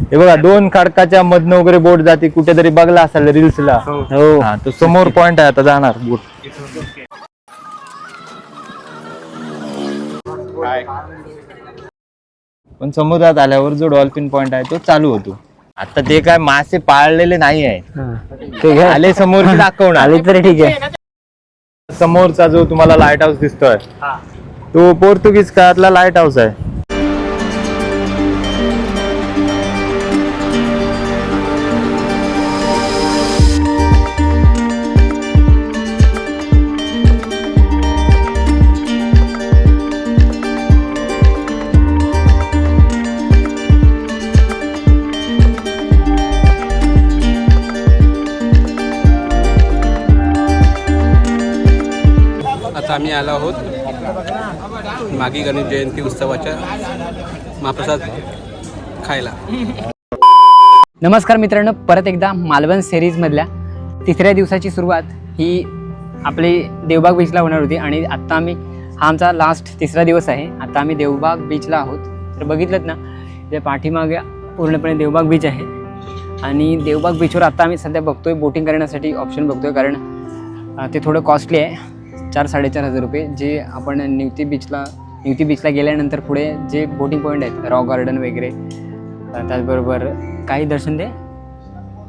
हे बघा 2 खडकाच्या मधनं वगैरे बोट जाते, कुठेतरी बघला असेल रील्सला. हो हा तो समोर पॉइंट आहे, आता जाणार बोट. पण समुद्रात आल्यावर जो डॉल्फिन पॉइंट आहे तो चालू होतो. आता ते काय मासे पाळलेले नाही आहे, ते घ्या. आले समोर की दाखवणार. आले तरी ठीक आहे. समोरचा जो तुम्हाला लाईट हाऊस दिसतोय तो पोर्तुगीज काळातला लाईट हाऊस आहे. आता आम्ही आलो आहोत मागी गणेश जयंती उत्सवाच्या महाप्रसाद खायला. नमस्कार मित्रांनो, परत एकदा मालवण सिरीजमधल्या 3ऱ्या दिवसाची सुरुवात ही आपली देवबाग बीचला होणार होती आणि आत्ता हा आमचा लास्ट 3रा दिवस आहे. आता आम्ही देवबाग बीचला आहोत. तर बघितलं ना, त्या पाठीमागे पूर्णपणे देवबाग बीच आहे आणि देवबाग बीचवर आता आम्ही सध्या बघतोय बोटिंग करण्यासाठी ऑप्शन बघतोय, कारण ते थोडं कॉस्टली आहे. 4-4.5 रुपये. जे आपण निवती बीचला गेल्यानंतर पुढे जे बोटिंग पॉईंट आहेत, रॉक गार्डन वगैरे, त्याचबरोबर काही दर्शन दे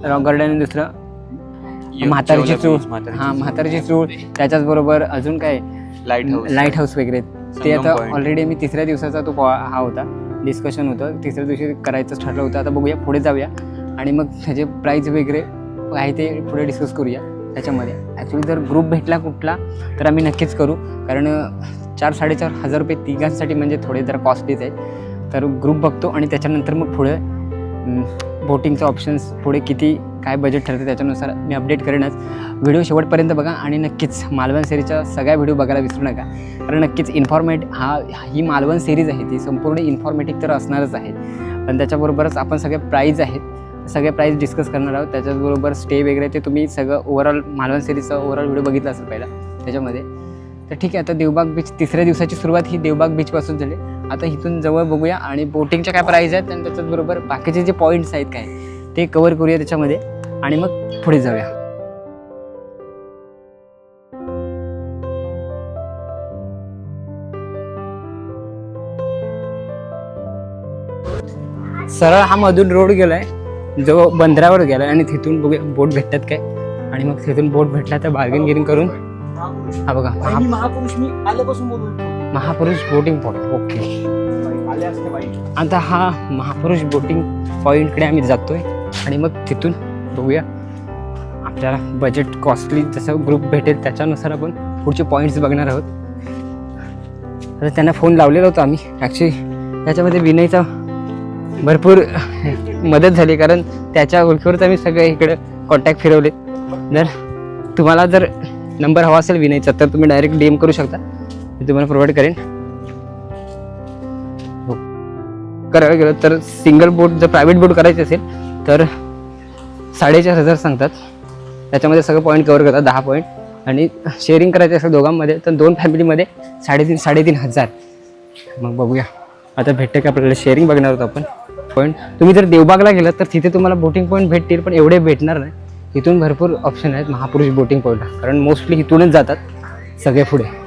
रॉक गार्डन, दुसरं म्हातारीची चूळ, म्हातारीची चूळ, त्याच्याचबरोबर अजून काय लाईट हाऊस वगैरे. ते आता ऑलरेडी मी 3ऱ्या दिवसाचा तो हा होता, डिस्कशन होतं. 3ऱ्या दिवशी करायचंच ठरलं होतं. आता बघूया, पुढे जाऊया आणि मग त्याचे प्राईज वगैरे आहे ते पुढे डिस्कस करूया. त्याच्यामध्ये ॲक्च्युली जर ग्रुप भेटला कुठला तर आम्ही नक्कीच करू, कारण 4-4.5 रुपये तिघांसाठी म्हणजे थोडे जरा कॉस्टलीच आहे. तर ग्रुप बघतो आणि त्याच्यानंतर मग पुढे बोटिंगचे ऑप्शन्स पुढे किती काय बजेट ठरते त्याच्यानुसार मी अपडेट करेनच. व्हिडिओ शेवटपर्यंत बघा आणि नक्कीच मालवण सिरीजच्या सगळ्या व्हिडिओ बघायला विसरू नका, कारण नक्कीच ही मालवण सिरीज आहे ती संपूर्ण इन्फॉर्मेटिव्ह तर असणारच आहे. पण त्याच्याबरोबरच आपण सगळे प्राईज डिस्कस करणार आहोत. त्याच्याचबरोबर स्टे वगैरे ते तुम्ही सगळं ओव्हरऑल मालवण सिरीजचा ओव्हरऑल व्हिडिओ बघितला असेल पहिला त्याच्यामध्ये. तर ठीक आहे, आता देवबाग बीच 3ऱ्या दिवसाची सुरुवात ही देवबाग बीचपासून झाली. आता इथून जवळ बघूया आणि बोटिंगच्या काय प्राईज आहेत आणि त्याच्याचबरोबर बाकीचे जे पॉईंट्स आहेत काय ते कवर करूया त्याच्यामध्ये आणि मग पुढे जाऊया. सरळ हा मधून रोड गेलाय, जो बंदरावर गेलाय आणि तिथून बघूया बोट भेटतात काय. आणि मग तिथून बोट भेटला तर बार्गेन गिरिंग करून हा बघा महापुरुष बोटिंग पॉईंट. ओके, आता हा महापुरुष बोटिंग पॉईंटकडे आम्ही जातोय आणि मग तिथून बघूया आपल्याला बजेट कॉस्टली जसं ग्रुप भेटेल त्याच्यानुसार आपण पुढचे पॉईंट्स बघणार आहोत. आता त्यांना फोन लावलेला होता आम्ही. ॲक्च्युली त्याच्यामध्ये विनयचा भरपूर मदत झाली, कारण त्याच्या ओळखीवरच आम्ही सगळे इकडे कॉन्टॅक्ट फिरवले. जर तुम्हाला जर नंबर हवा असेल विनयचा तर तुम्ही डायरेक्ट DM करू शकता, मी तुम्हाला प्रोव्हाइड करेन. करायला गेलं तर सिंगल बोट जर प्रायव्हेट बोट करायची असेल तर 4,500 सांगतात. त्याच्यामध्ये सगळं पॉईंट कवर करतात 10 पॉईंट. आणि शेअरिंग करायचं असेल दोघांमध्ये तर 2 फॅमिलीमध्ये 3,500. मग बघूया आता भेटतं का आपल्याला. शेअरिंग बघणार होतो आपण पॉईंट. तुम्ही जर देवबागला गेलात तर तिथे तुम्हाला बोटिंग पॉईंट भेटतील, पण एवढे भेटणार नाही. इथून भरपूर ऑप्शन आहेत महापुरुष बोटिंग पॉईंटला, कारण मोस्टली इथूनच जातात सगळे पुढे.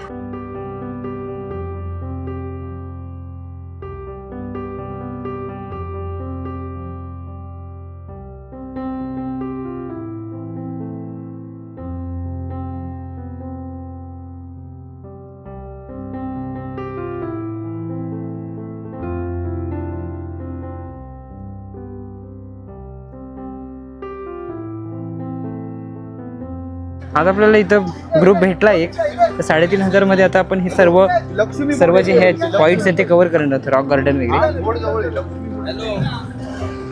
आता आपल्याला इथं ग्रुप भेटला एक, तर 3,500 मध्ये आता आपण हे सर्व जे हे पॉईंट्स आहेत ते कव्हर करणार आहोत. रॉक गार्डन वगैरे.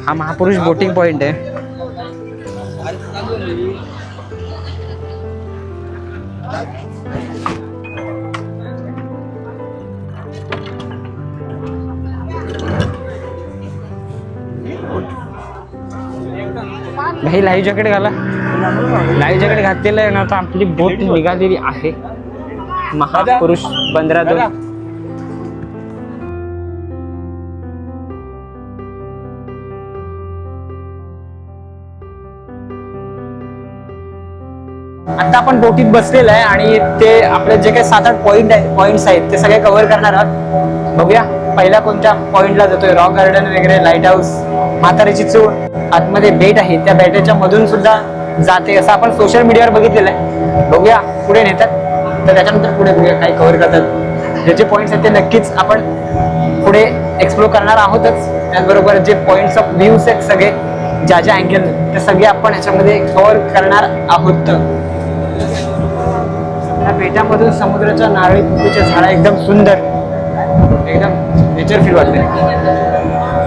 हा महापुरुष बोटिंग पॉईंट आहे. भाई लाईव्ह जॅकेट घाला. लाईव्ह जॅकेट घातलेलं आहे ना. आता आपली बोट निघालेली आहे महापुरुष बंदरातून. आता आपण बोटीत बसलेलं आहे आणि ते आपले जे काही 7-8 पॉइंट्स आहेत ते सगळे कव्हर करणार आहोत. बघूया पहिला कोणत्या पॉइंटला जातोय. रॉक गार्डन वगैरे, लाईट हाऊस, म्हातारीची चूळ, आतमध्ये बेट आहे, त्या बेटाच्या मधून सुद्धा जाते असं आपण सोशल मीडियावर बघितलेलं आहे. बघूया पुढे नेतात तर त्याच्यानंतर पुढे बघूया काय कव्हर करतात. जे जे पॉइंट्स आहेत ते नक्कीच आपण पुढे एक्सप्लोर करणार आहोतच. त्याचबरोबर जे पॉइंट्स ऑफ व्ह्यूज आहेत सगळे, ज्या ज्या अँगल ते सगळे आपण याच्यामध्ये कव्हर करणार आहोत. त्या बेटामधून समुद्राच्या नारळी पोफळीच्या झाडा एकदम सुंदर, एकदम नेचर फील वाटते.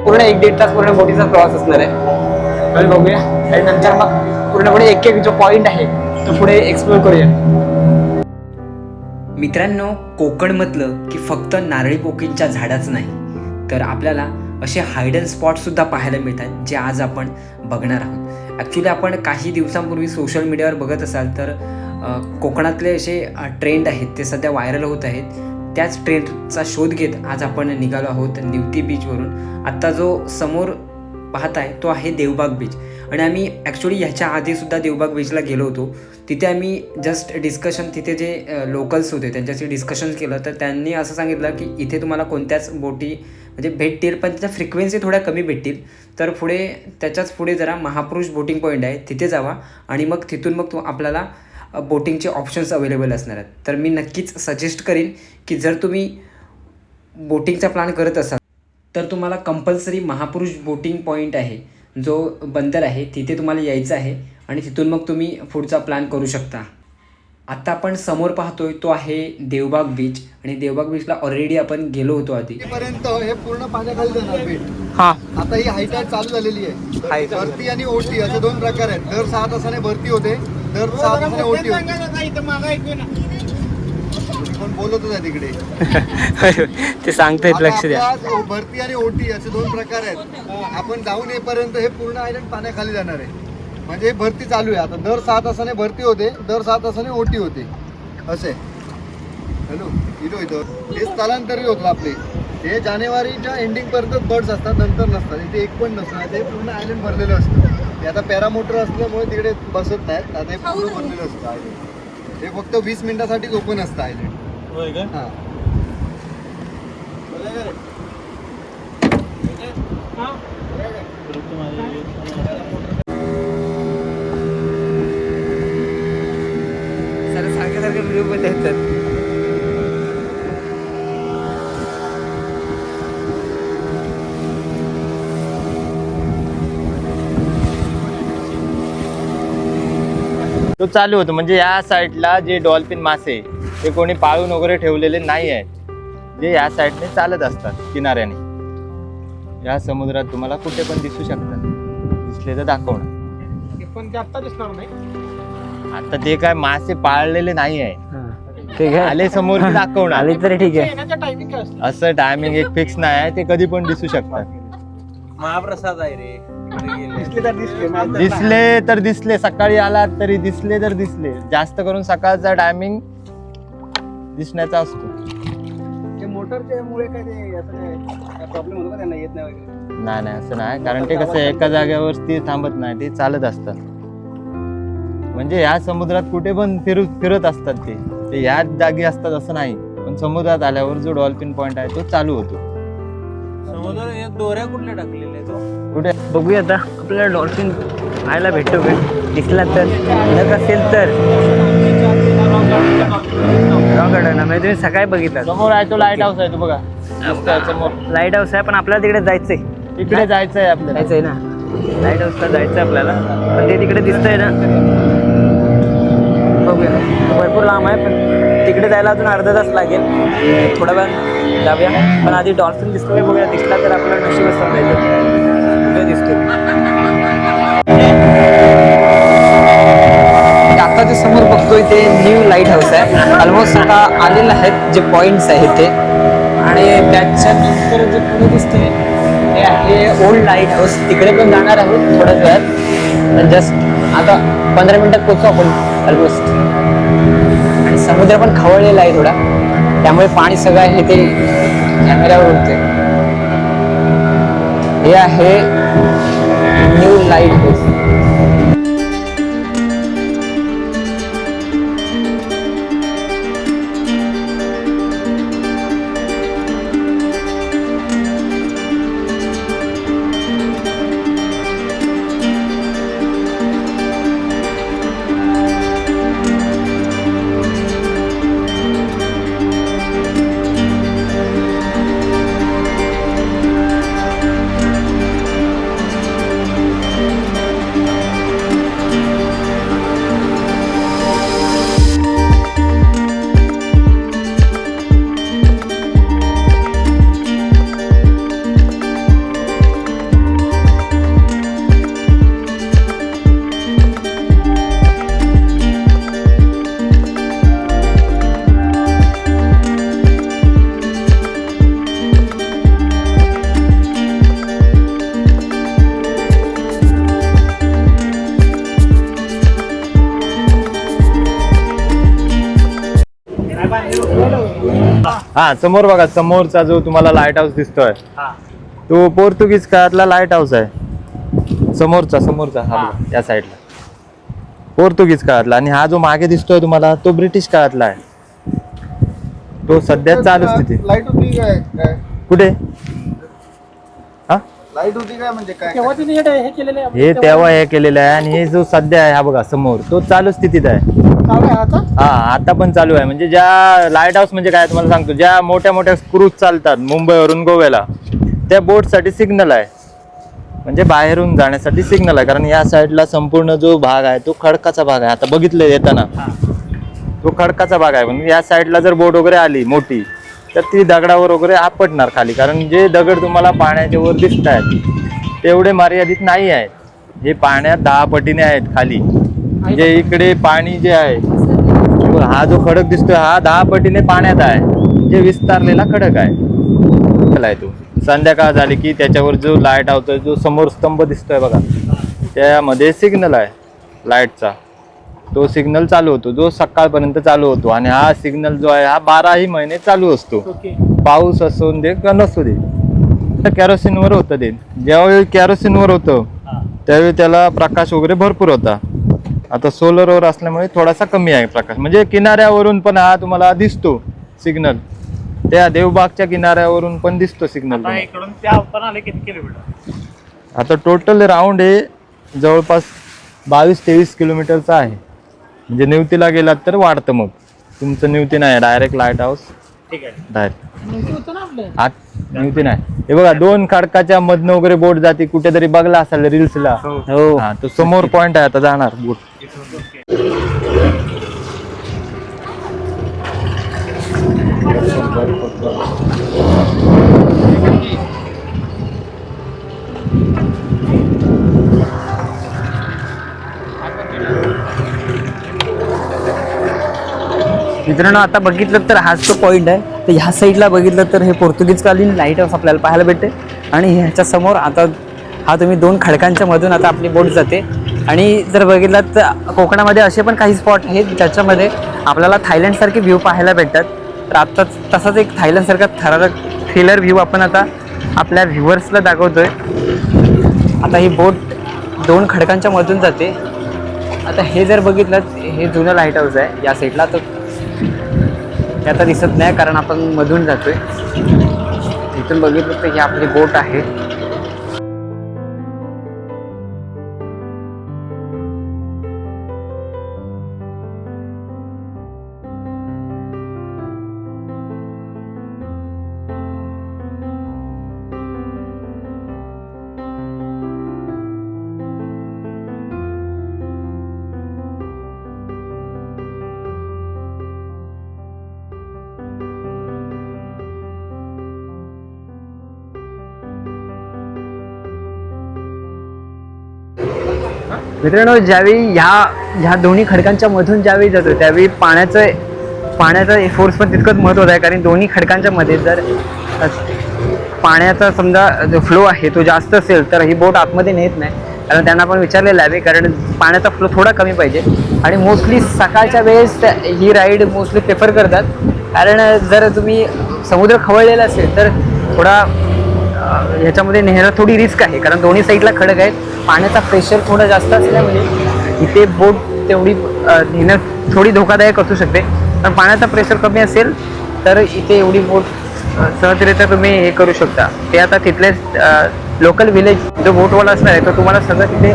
पूर्ण 1-1.5 तास पूर्ण बोटीचा प्रवास असणार आहे. तर बघूया आणि नंतर मग पूर्णपणे एक एक जो पॉइंट आहे तो पुढे एक्सप्लोर करूया. मित्रांनो, कोकणमधलं की फक्त नारळी पोफळींच्या झाडाच नाही तर आपल्याला असे हायडन स्पॉट सुद्धा पाहायला मिळतात जे आज आपण बघणार आहोत. ॲक्च्युली आपण काही दिवसांपूर्वी सोशल मीडियावर बघत असाल तर कोकणातले असे ट्रेंड आहेत ते सध्या व्हायरल होत आहेत. त्याच ट्रेंडचा शोध घेत आज आपण निघालो आहोत निवती बीचवरून. आत्ता जो समोर पाहताय तो आहे देवबाग बीच आणि आम्ही ॲक्च्युली ह्याच्या आधीसुद्धा देवबाग बीचला गेलो होतो. तिथे आम्ही जस्ट डिस्कशन, तिथे जे लोकल्स होते त्यांच्याशी डिस्कशन केलं तर त्यांनी असं सांगितलं की इथे तुम्हाला कोणत्याच बोटी म्हणजे भेटतील पण त्याच्या फ्रिक्वेन्सी थोड्या कमी भेटतील. तर पुढे त्याच्याच पुढे जरा महापुरुष बोटिंग पॉईंट आहे, तिथे जावा आणि मग तिथून मग आपल्याला बोटिंगचे ऑप्शन्स अवेलेबल असणार आहेत. तर मी नक्कीच सजेस्ट करीन की जर तुम्ही बोटिंगचा प्लॅन करत असाल तर तुम्हाला कंपल्सरी महापुरुष बोटिंग पॉईंट आहे जो बंदर आहे तिथे तुम्हाला यायचं आहे आणि तिथून मग तुम्ही पुढचा प्लॅन करू शकता. आता आपण समोर पाहतोय तो आहे देवबाग बीच आणि देवबाग बीचला ऑलरेडी आपण गेलो होतो आधी. पर्यंत हे पूर्ण पाण्याखाली जाणार बीट. हां, आता ही हाय टाईड चालू झालेली आहे. भरती आणि ओटी असे 2 प्रकार आहेत. दर 6 तासाने भरती होते, दर 6 तासाने ओटी होते. पण बोलतच आहे तिकडे ते सांगतायत, लक्ष द्या. आता भरती आणि ओटी असे 2 प्रकार आहेत. आपण जाऊन येईपर्यंत हे पूर्ण आयलंड पाण्याखाली जाणार आहे. म्हणजे भरती चालू आहे आता. दर 6 तासाने भरती होते, दर 6 तासाने ओटी होते असे. हॅलो इथं हे स्थलांतरित होतं आपले. हे जानेवारीच्या एंडिंग पर्यंत बर्ड्स असतात, नंतर नसतात. इथे एक पण नसतं. ते पूर्ण आयलंड भरलेलं असतं. ते आता पॅरामोटर असल्यामुळे तिकडे बसत नाहीत. आता हे पूर्ण भरलेलं असतं आयलंड. हे फक्त 20 मिनिटासाठीच ओपन असतं आयलंड. हां सारखे व्हिडिओ मध्ये येतात. तो चालू होतो. म्हणजे या साईडला जे डॉल्फिन मासे ते कोणी पाळून वगैरे ठेवलेले नाही आहेत, जे या साईडने चालत असतात किनाऱ्याने. या समुद्रात तुम्हाला कुठे पण दिसू शकतात. दिसले तर दाखवणार. पण ते आत्ता दिसणार नाही. आता ते काय मासे पाळलेले नाही आहे, ते घ्या, आले समोर की दाखवणार. आले तरी ठीक आहे. असं टायमिंग एक फिक्स नाही आहे, ते कधी पण दिसू शकतात. महाप्रसाद आहे रे. दिसले तर दिसले, सकाळी आलात तरी दिसले तर दिसले. जास्त करून सकाळचा टायमिंग दिसण्याचा असतो. मोटरच्या मुळे काय ते प्रॉब्लेम होतो का त्यांना येत नाही वगैरे? नाही असं नाही, कारण ते कसं एका जागेवर स्थिर थांबत नाही, ते चालत असतात. म्हणजे या समुद्रात कुठे पण फिरत असतात. ते याच जागी असतात असं नाही. पण समुद्रात आल्यावर जो डॉल्फिन पॉइंट आहे तो चालू होतो. समुद्र दोऱ्या कुठल्या टाकलेल्या तो कुठे बघूया आता आपल्याला डॉल्फिन पाहायला भेटतो का, दिसला तर, नक असेल तर. रॉक गार्डन म्हणजे तुम्ही सकाळी बघितलं समोर आहे तो लाईट हाऊस आहे, तो बघा दिसतोय समोर. लाईट हाऊस आहे पण आपल्याला तिकडे जायचंय. तिकडे जायचंय आपल्याला. जायचंय ना, लाईट हाऊसला जायचंय आपल्याला. पण ते तिकडे दिसतंय ना, बघूया. भरपूर लांब आहे पण तिकडे जायला अजून अर्धा तास लागेल. थोडा वेळ जाऊया पण आधी डॉल्फिन दिसतोय बघूया. दिसला तर आपल्याला नशीब असतं दिसतो. आता जे समोर बघतोय ते न्यू लाईट हाऊस आहे. ऑलमोस्ट आता आलेले आहेत जे पॉइंट्स आहेत ते. आणि त्याच्यानंतर जे पुढे दिसतंय ते आहे ओल्ड लाईट हाऊस. तिकडे पण जाणार आहोत थोड्याच वेळात. जस्ट आता 15 मिनिटात पोहोचू आपण ऑलमोस्ट. आणि समुद्र पण खवळलेला आहे थोडा, त्यामुळे पाणी सगळं आहे ते कॅमेऱ्यावर उडते. हे आहे न्यू लाईट हाऊस. हा समोर बघा, समोरचा जो तुम्हाला लाईट हाऊस दिसतोय तो पोर्तुगीज काळातला लाईट हाऊस आहे. समोरचा हा बघा, या साईडला पोर्तुगीज काळातला. आणि हा जो मागे दिसतोय तुम्हाला तो ब्रिटिश काळातला आहे. तो सध्या चालू स्थिती. लाईट होती काय कुठे? हा लाईट होती काय म्हणजे काय हे तेव्हा हे केलेलं आहे. आणि हे जो सध्या आहे हा बघा समोर, तो चालू स्थितीत आहे. हा आता पण चालू आहे. म्हणजे ज्या लाईट हाऊस म्हणजे काय तुम्हाला सांगतो, ज्या मोठ्या मोठ्या क्रूज चालतात मुंबईवरून गोव्याला, त्या बोट साठी सिग्नल आहे. म्हणजे बाहेरून जाण्यासाठी सिग्नल आहे. कारण या साईडला संपूर्ण जो भाग आहे तो खडकाचा भाग आहे. आता बघितलं येताना तो खडकाचा भाग आहे. पण या साईडला जर बोट वगैरे आली मोठी तर ती दगडावर वगैरे आपटणार खाली. कारण जे दगड तुम्हाला पाण्याच्या वर दिसत आहेत तेवढे मर्यादित नाही आहेत. हे पाण्यात 10 पटीने आहेत खाली. म्हणजे इकडे पाणी जे आहे, हा जो खडक दिसतोय हा 10 पटीने पाण्यात आहे. जे विस्तारलेला खडक आहे तो. संध्याकाळ झाली की त्याच्यावर जो लाईट हाऊस जो समोर स्तंभ दिसतोय बघा, त्यामध्ये सिग्नल आहे लाईटचा. तो सिग्नल चालू होतो, जो सकाळपर्यंत चालू होतो. आणि हा सिग्नल जो आहे हा 12ही महिने चालू असतो. पाऊस असू दे का नसू दे. कॅरोसिनवर होतं ते. ज्यावेळी कॅरोसिनवर होतं त्यावेळी त्याला प्रकाश वगैरे भरपूर होता. आता सोलरवर असल्यामुळे थोडासा कमी आहे प्रकाश. म्हणजे किनाऱ्यावरून पण हा तुम्हाला दिसतो सिग्नल. त्या देवबागच्या किनाऱ्यावरून पण दिसतो सिग्नल. आता टोटल राऊंड हे जवळपास 22-23 किलोमीटरचा आहे. म्हणजे निवतीला गेलात तर वाढतं. मग तुमचं निवती नाही, डायरेक्ट लाईट हाऊस डायरेक्ट आत निवती नाही. हे बघा 2 खडकाच्या मधनं वगैरे बोट जाते. कुठेतरी बघला असाल रील्सला. हो हा, तो समोर पॉइंट आहे. आता जाणार बोट. मित्रांनो आता बघितलं तर हाच तो पॉईंट आहे. तर ह्या साईडला बघितलं तर हे पोर्तुगीजकालीन लाईट हाऊस आपल्याला पाहायला भेटते. आणि ह्याच्या समोर आता हा तुम्ही 2 खडकांच्या मधून आता आपली बोट जाते. आणि जर बघितलं तर कोकणामध्ये असे पण काही स्पॉट आहेत ज्याच्यामध्ये आपल्याला थायलंडसारखे व्ह्यू पाहायला भेटतात. तर आता तसाच एक थायलंडसारखा थरारक थ्रिलर व्ह्यू आपण आता आपल्या व्ह्युअर्सला दाखवतोय. आता ही बोट 2 खडकांच्या मधून जाते. आता हे जर बघितलं हे जुनं लाईट हाऊस आहे या साईडला. तर हे आता दिसत नाही कारण आपण मधून जातोय. इथून बघितलं तर ही आपली बोट आहे. मित्रांनो ज्यावेळी ह्या दोन्ही खडकांच्या मधून ज्यावेळी जातो त्यावेळी पाण्याचा फोर्स पण तितकंच महत्त्वाचं आहे. कारण दोन्ही खडकांच्या मध्ये जर पाण्याचा समजा जो फ्लो आहे तो जास्त असेल तर ही बोट आतमध्ये नेत नाही. कारण त्यांना पण विचारलेलं आहे कारण पाण्याचा फ्लो थोडा कमी पाहिजे. आणि मोस्टली सकाळच्या वेळेस ही राईड मोस्टली प्रेफर करतात. कारण जर तुम्ही समुद्र खवळलेला असेल तर थोडा ह्याच्यामध्ये नेहरा थोडी रिस्क आहे. कारण दोन्ही साईडला खडक आहेत. पाण्याचा प्रेशर थोडा जास्त असल्यामुळे इथे बोट तेवढी नेणं थोडी धोकादायक असू शकते. पण पाण्याचा प्रेशर कमी असेल तर इथे एवढी बोट सहजरित्या तुम्ही हे करू शकता. ते आता तिथलेच लोकल विलेज जो बोटवाला असणार आहे तो तुम्हाला सगळं तिथे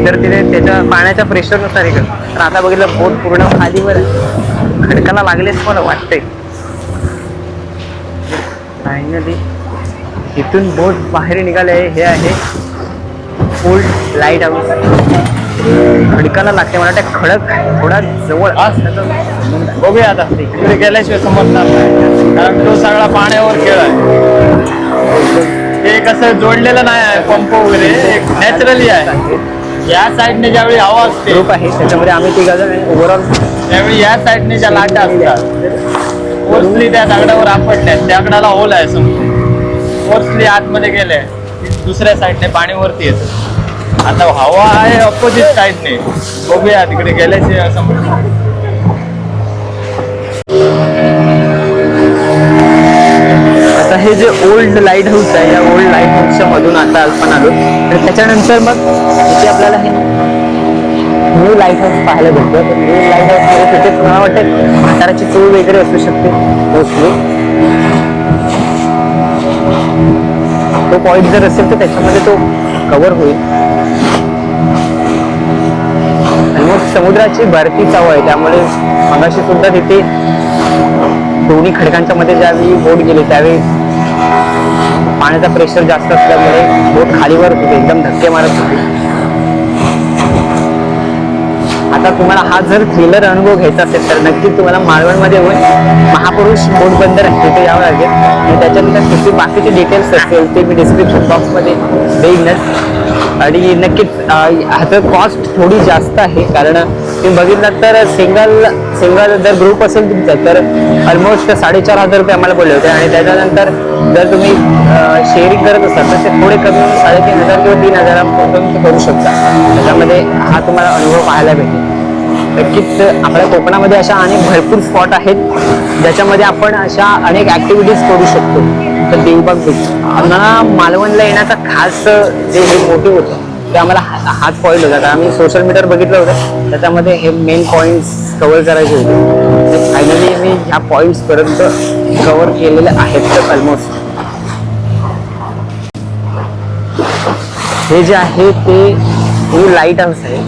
तर तिथे त्याच्या पाण्याच्या प्रेशरनुसार हे करतो. तर आता बघितलं बोट पूर्ण खालीवर खडकाला लागलेच मला वाटतंय. फायनली इथून बोट बाहेर निघाले. हे आहे ओल्ड लाईट हाऊस. खडकाला लागते मला वाटतं. खडक थोडा जवळ बघूया आता तिकडे गेल्याशिवाय समजणार नाही. कारण तो सगळा पाण्यावर खेळ आहे. ते कसं जोडलेलं नाही आहे पंप वगैरे, एक नॅचरली आहे. या साईडने ज्यावेळी हवा असते ग्रुप आहे त्याच्यामध्ये आम्ही 3 जण ओव्हरऑल. त्यावेळी या साईडने ज्या लाटा असतात फोर्सली त्या दगडावर आपटल्यात. त्या दगडाला होल आहे समोर. फोर्सली आतमध्ये गेले दुसऱ्या साईडने पाणी वरती येतं. आता हवा आहे अपोजिट साईडने. बघूया तिकडे गेल्याशिवाय समोर. आता हे जे ओल्ड लाईट हाऊस आहे या ओल्ड लाईट हाऊसच्या मधून आता आपण आलो आणि त्याच्यानंतर मग इथे आपल्याला हे न्यू लाईट हाऊस पाहायला भेटतो. तर न्यू लाईट हाऊस मध्ये तिथे मला वाटतं म्हाताराची चूळ वगैरे असू शकते मोस्टली. तो पॉईंट जर असेल तर त्याच्यामध्ये तो कव्हर होईल. आणि मग समुद्राची भरती चाव आहे त्यामुळे मगाशी सुद्धा तिथे दोन्ही खडकांच्या मध्ये ज्यावेळी बोट गेली त्यावेळी पाण्याचा प्रेशर जास्त असल्यामुळे बोट खालीवर होते, एकदम धक्के मारत होते. आता तुम्हाला हा जर थ्रिलर अनुभव घ्यायचा असेल तर नक्कीच तुम्हाला मालवणमध्ये येऊन महापुरुष बोट बंदर आहे तिथे यावं लागेल. आणि त्याच्यानंतर किती बाकीचे डिटेल्स असतील ते मी डिस्क्रिप्शन बॉक्समध्ये देईनच. आणि नक्कीच ह्याचं कॉस्ट थोडी जास्त आहे कारण तुम्ही बघितलं तर सिंगल जर ग्रुप असेल तुमचा तर ऑलमोस्ट 4,500 रुपये आम्हाला बोलले होते. आणि त्याच्यानंतर जर तुम्ही शेअरिंग करत असाल तर ते थोडे कमी 3,500 किंवा 3,000 करू शकता. त्याच्यामध्ये हा तुम्हाला अनुभव पाहायला भेटेल. नक्कीच आपल्या कोकणामध्ये अशा अनेक भरपूर स्पॉट आहेत ज्याच्यामध्ये आपण अशा अनेक ॲक्टिव्हिटीज करू शकतो. तर देवबाग बीच आम्हाला मालवणला येण्याचा खास जे हे मोटिव्ह होतं ते आम्हाला हाच पॉईंट होता. कारण आम्ही सोशल मीडियावर बघितलं होतं त्याच्यामध्ये हे मेन पॉईंट्स कव्हर करायचे होते. ते फायनली मी ह्या पॉईंट्सपर्यंत कव्हर केलेले आहेत. तर ऑलमोस्ट हे जे आहे ते न्यू लाईट हाऊस आहे.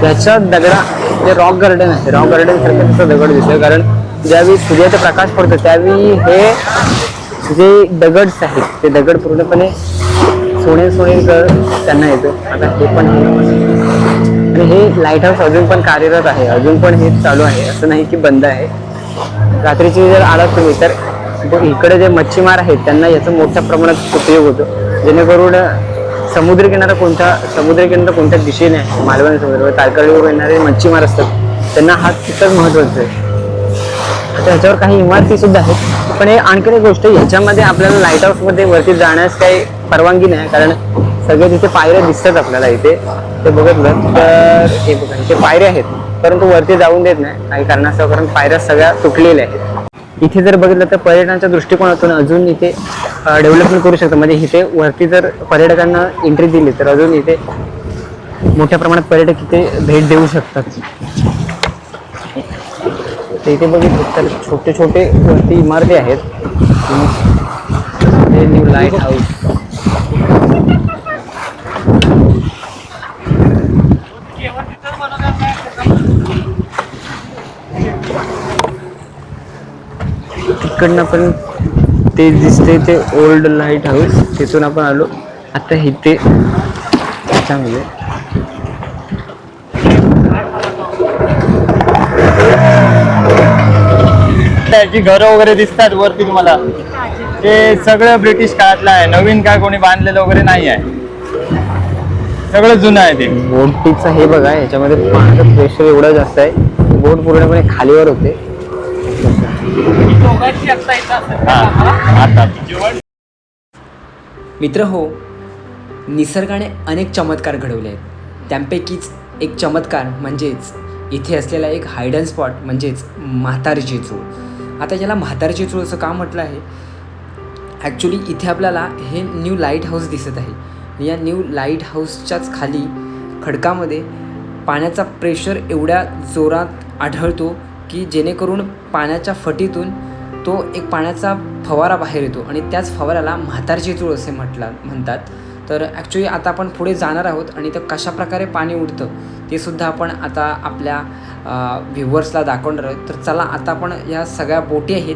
त्याच्या दगडा जे रॉक गार्डन आहे रॉक गार्डन सारखं त्याचा दगड दिसतोय कारण ज्यावेळी सूर्याचा प्रकाश पडतो त्यावेळी हे जे दगड्स आहेत ते दगड पूर्णपणे सोने त्यांना येतं. आता हे पण आणि हे लाईट हाऊस अजून पण कार्यरत आहे, अजून पण हे चालू आहे, असं नाही की बंद आहे. रात्रीची जर आलात तुम्ही तर इकडे जे मच्छीमार आहेत त्यांना याचा मोठ्या प्रमाणात उपयोग होतो जेणेकरून समुद्रकिनारा कोणत्या दिशेने आहे मालवण समुद्र तारकर्लीवर येणारे मच्छीमार असतात त्यांना हा तिथंच महत्त्वाचं आहे. त्याच्यावर काही इमारती सुद्धा आहेत. पण हे आणखी एक गोष्ट ह्याच्यामध्ये आपल्याला लाईट हाऊसमध्ये वरती जाण्यास काही परवानगी नाही कारण सगळे तिथे पायऱ्या दिसतात आपल्याला इथे. ते बघितलं तर हे बघा इथे पायऱ्या आहेत परंतु वरती जाऊन देत नाही काही कारणास्तव कारण पायऱ्या सगळ्या तुटलेल्या आहेत. इथे जर बघितलं तर पर्यटनाच्या दृष्टिकोनातून अजून इथे डेव्हलपमेंट करू शकतो. म्हणजे इथे वरती जर पर्यटकांना एंट्री दिली तर अजून इथे मोठ्या प्रमाणात पर्यटक इथे भेट देऊ शकतात. तर इथे बघितलं तर छोटे छोटे वरती इमारती आहेत. हे न्यू लाईट हाऊस तिकडनं पण ते दिसते ते ओल्ड लाईट हाऊस तिथून आपण आलो. आता इथे त्याच्यामध्ये जी घरं वगैरे दिसतात वरती तुम्हाला ते सगळं ब्रिटिश काळातलं आहे, नवीन काय कोणी बांधलेलं वगैरे नाही आहे, सगळं जुनं आहे. ते बोटीचं हे बघा याच्यामध्ये पाण्याचं प्रेशर एवढं जास्त आहे बोट पूर्णपणे खालीवर होते. मित्र हो, निसर्गाने अनेक चमत्कार घडवले आहेत. त्यापैकीच एक चमत्कार म्हणजेच इथे असलेला एक हायडन स्पॉट म्हणजेच म्हातारीची चूळ. आता याला म्हातारीची चूळ असं का म्हटलं आहे, ॲक्च्युली इथे आपल्याला हे न्यू लाईट हाऊस दिसत आहे. या न्यू लाईट हाऊसच्याच खाली खडकामध्ये पाण्याचा प्रेशर एवढ्या जोरात आढळतो की जेणेकरून पाण्याच्या फटीतून तो एक पाण्याचा फवारा बाहेर येतो आणि त्याच फवाऱ्याला म्हातारीची चूळ असे म्हणतात. तर ॲक्च्युली आता आपण पुढे जाणार आहोत आणि ते कशाप्रकारे पाणी उडतं ते सुद्धा आपण आता आपल्या व्ह्युअर्सला दाखवणार आहोत. तर चला आता आपण या सगळ्या बोटी आहेत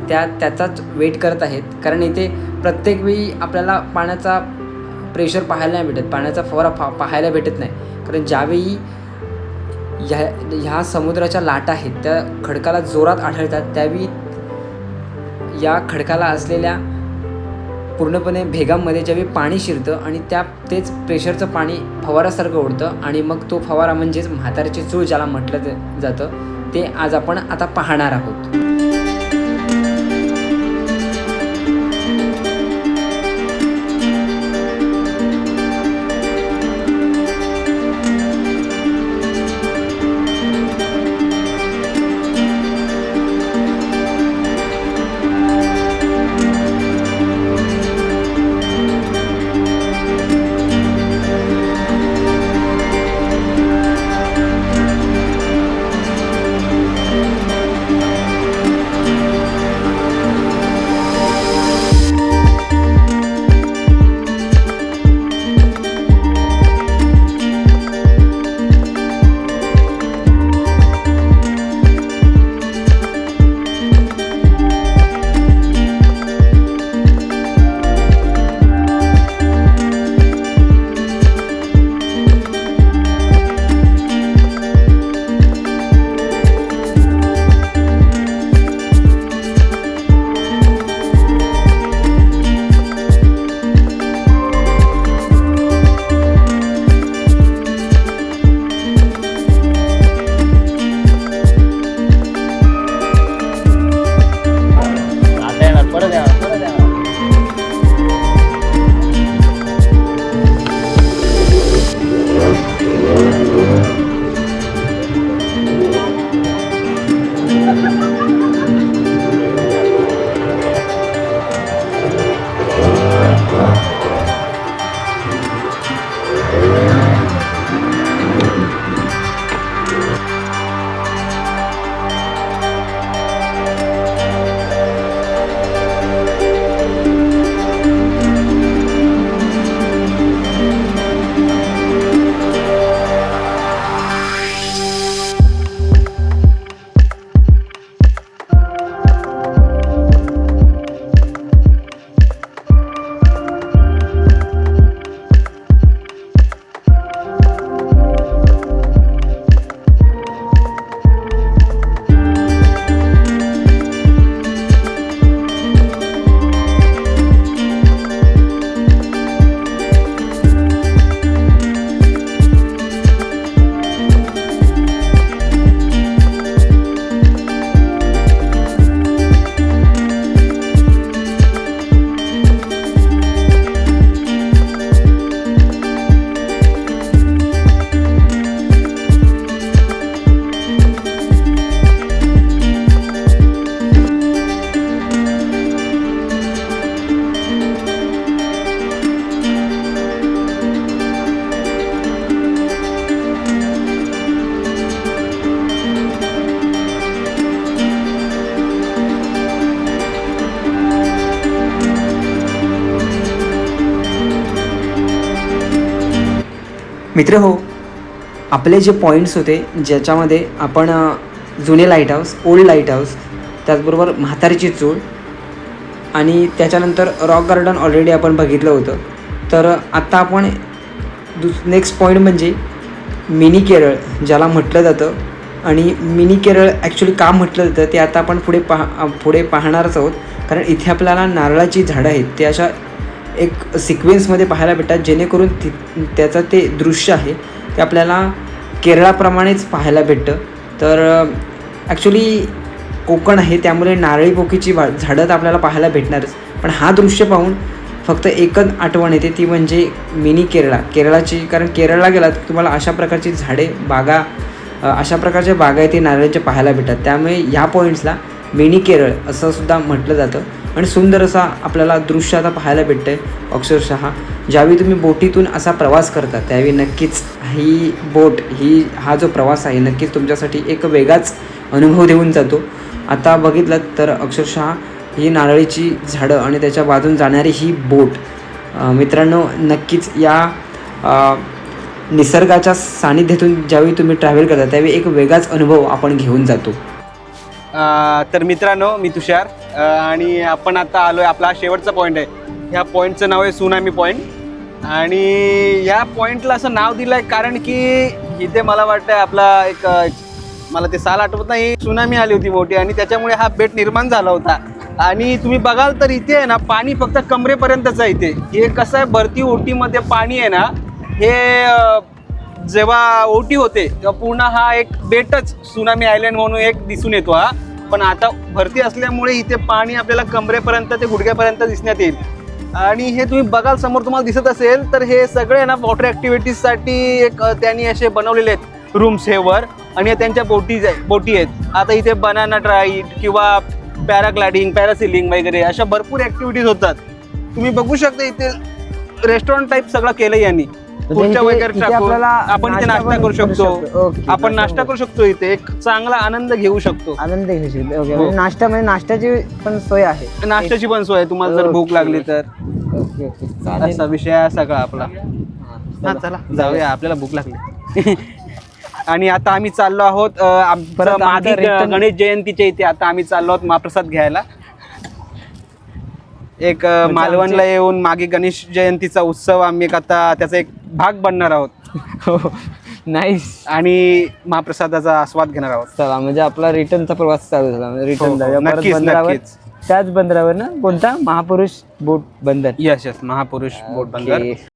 त्याचाच वेट करत आहेत कारण इथे प्रत्येक वेळी आपल्याला पाण्याचा प्रेशर पाहायला नाही भेटत, पाण्याचा फवारा पाहायला भेटत नाही. कारण ज्यावेळी ह्या समुद्राच्या लाटा आहेत त्या खडकाला जोरात आढळतात त्यावेळी या खडकाला असलेल्या पूर्णपणे भेगांमध्ये ज्यावेळी पाणी शिरतं आणि तेच प्रेशरचं पाणी फवारासारखं उडतं आणि मग तो फवारा म्हणजेच म्हातारीची चूळ ज्याला म्हटलं जातं ते आज आपण आता पाहणार आहोत. मित्र हो, आपले जे पॉईंट्स होते ज्याच्यामध्ये आपण जुने light house, old light house, त्याचबरोबर म्हातारीची चूळ आणि त्याच्यानंतर रॉक गार्डन ऑलरेडी आपण बघितलं होतं. तर आत्ता आपण नेक्स्ट पॉईंट म्हणजे मिनी केरळ ज्याला म्हटलं जातं. आणि मिनी केरळ ॲक्च्युली का म्हटलं जातं ते आता आपण पुढे पाहणारच आहोत. कारण इथे आपल्याला नारळाची झाडं आहेत ते अशा एक सिक्वेन्समध्ये पाहायला भेटतात, जेणेकरून त्याचं ते दृश्य आहे ते आपल्याला केरळाप्रमाणेच पाहायला भेटतं. तर ॲक्च्युली कोकण आहे त्यामुळे नारळी पोकीची झाडं तर आपल्याला पाहायला भेटणारच. पण हा दृश्य पाहून फक्त एकच आठवण येते, ती म्हणजे मिनी केरळाची. कारण केरळला गेलात तुम्हाला अशा प्रकारची झाडे, बागा, अशा प्रकारच्या बागायती नारळाच्या पाहायला भेटतात. त्यामुळे ह्या पॉईंट्सला मिनी केरळ असं सुद्धा म्हटलं जातं. आणि सुंदर असा आपल्याला दृश्य आता पाहायला भेटतं आहे. अक्षरशः ज्यावेळी तुम्ही बोटीतून असा प्रवास करता त्यावेळी नक्कीच हा जो प्रवास आहे नक्कीच तुमच्यासाठी एक वेगळाच अनुभव देऊन जातो. आता बघितलं तर अक्षरशः ही नारळीची झाडं आणि त्याच्या बाजून जाणारी ही बोट, मित्रांनो नक्कीच या निसर्गाच्या सानिध्यातून ज्यावेळी तुम्ही ट्रॅव्हल करता त्यावेळी एक वेगळाच अनुभव आपण घेऊन जातो. तर मित्रांनो, मी तुषार आणि आपण आता आलो आहे, आपला शेवटचा पॉईंट आहे. ह्या पॉईंटचं नाव आहे सुनामी पॉईंट. आणि ह्या पॉईंटला असं नाव दिलं आहे कारण की इथे मला वाटतं आपला मला ते साल आठवत नाही, सुनामी आली होती मोठी आणि त्याच्यामुळे हा बेट निर्माण झाला होता. आणि तुम्ही बघाल तर इथे आहे ना पाणी फक्त कमरेपर्यंतच आहे. इथे हे कसं आहे, भरती ओटीमध्ये पाणी आहे ना, हे जेव्हा ओटी होते तेव्हा पूर्ण हा एक बेटच सुनामी आयलंड म्हणून एक दिसून येतो हा. पण आता भरती असल्यामुळे इथे पाणी आपल्याला कमरेपर्यंत ते गुडघ्यापर्यंत दिसण्यात येईल. आणि हे तुम्ही बघाल समोर तुम्हाला दिसत असेल तर हे सगळे ना वॉटर ॲक्टिव्हिटीजसाठी एक त्यांनी असे बनवलेले आहेत रूम्स हे वर. आणि त्यांच्या बोटी आहेत. आता इथे बनाना राईड किंवा पॅराग्लायडिंग, पॅरासिलिंग वगैरे अशा भरपूर ॲक्टिव्हिटीज होतात. तुम्ही बघू शकता इथे रेस्टॉरंट टाईप सगळं केलं यांनी. खुर्च्या वगैरे टाकून आपण इथे नाश्ता करू शकतो. आपण नाश्ता करू शकतो. इथे एक चांगला आनंद घेऊ शकतो. आनंद घेऊ शकतो. ओके, म्हणजे नाश्ता म्हणजे नाश्त्याची पण सोय आहे. नाश्त्याची पण सोय आहे तुम्हाला जर भूक लागली तर. ओके ओके, असा विषय आहे सगळा आपला. हा चला जाऊया, आपल्याला भूक लागली. आणि आता आम्ही चाललो आहोत मागे गणेश जयंतीच्या इथे. आता आम्ही चाललो आहोत महाप्रसाद घ्यायला. एक मालवणला येऊन मागे गणेश जयंतीचा उत्सव आम्ही आता त्याचा एक भाग बनणार आहोत. नाईस. आणि महाप्रसादाचा आस्वाद घेणार आहोत. चला, म्हणजे आपला रिटर्नचा प्रवास चालू झाला. म्हणजे रिटर्न जाऊया परत नक्कीच बंदरावर. नक्कीच. त्याच बंदरावर ना, कोणता, महापुरुष बोट बंदर. यस यस, महापुरुष बोट बंदर. ओके.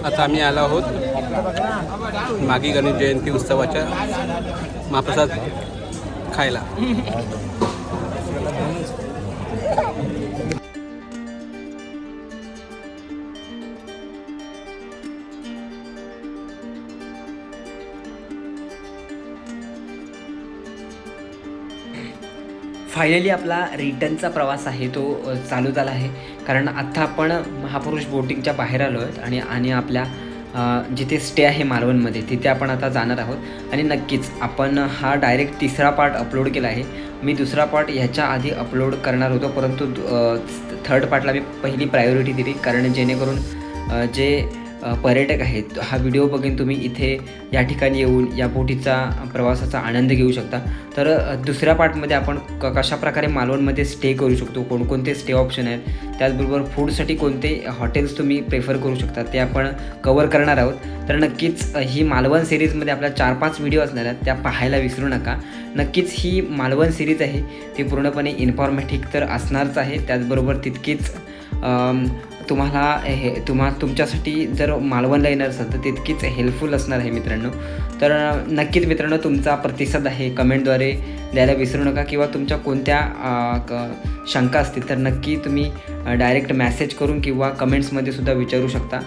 आता आम्ही आलो आहोत मागी गणेश जयंती उत्सवाच्या महाप्रसाद खायला. फायनली आपला रिटर्नचा प्रवास आहे तो चालू झाला आहे. कारण आत्ता आपण महापुरुष बोटिंगच्या बाहेर आलो आहेत आणि आपल्या जिथे स्टे आहे मालवणमध्ये तिथे आपण आता जाणार आहोत. आणि नक्कीच आपण हा डायरेक्ट तिसरा पार्ट अपलोड केला आहे. मी दुसरा पार्ट ह्याच्या आधी अपलोड करणार होतो, परंतु थर्ड पार्टला मी पहिली प्रायोरिटी दिली. कारण जेणेकरून जे पर्यटक आहेत हा व्हिडिओ बघून तुम्ही इथे या ठिकाणी येऊन या बोटीचा प्रवासाचा आनंद घेऊ शकता. तर दुसऱ्या पार्टमध्ये आपण कशाप्रकारे मालवणमध्ये स्टे करू शकतो, कोणकोणते स्टे ऑप्शन आहेत, त्याचबरोबर फूडसाठी कोणते हॉटेल्स तुम्ही प्रेफर करू शकता ते आपण कवर करणार आहोत. तर नक्कीच ही मालवण सिरीजमध्ये आपल्या 4-5 व्हिडिओ असणार आहेत, त्या पाहायला विसरू नका. नक्कीच ही मालवण सिरीज आहे ती पूर्णपणे इन्फॉर्मेटिव्ह तर असणारच आहे, त्याचबरोबर तितकीच तुमच्यासाठी जर मालवणला येणार असाल तर तितकीच हेल्पफुल असणार आहे मित्रांनो. तर नक्कीच मित्रांनो तुमचा प्रतिसाद आहे कमेंटद्वारे द्यायला विसरू नका. किंवा तुमच्या कोणत्या शंका असतील तर नक्की तुम्ही डायरेक्ट मॅसेज करून किंवा कमेंट्समध्ये सुद्धा विचारू शकता.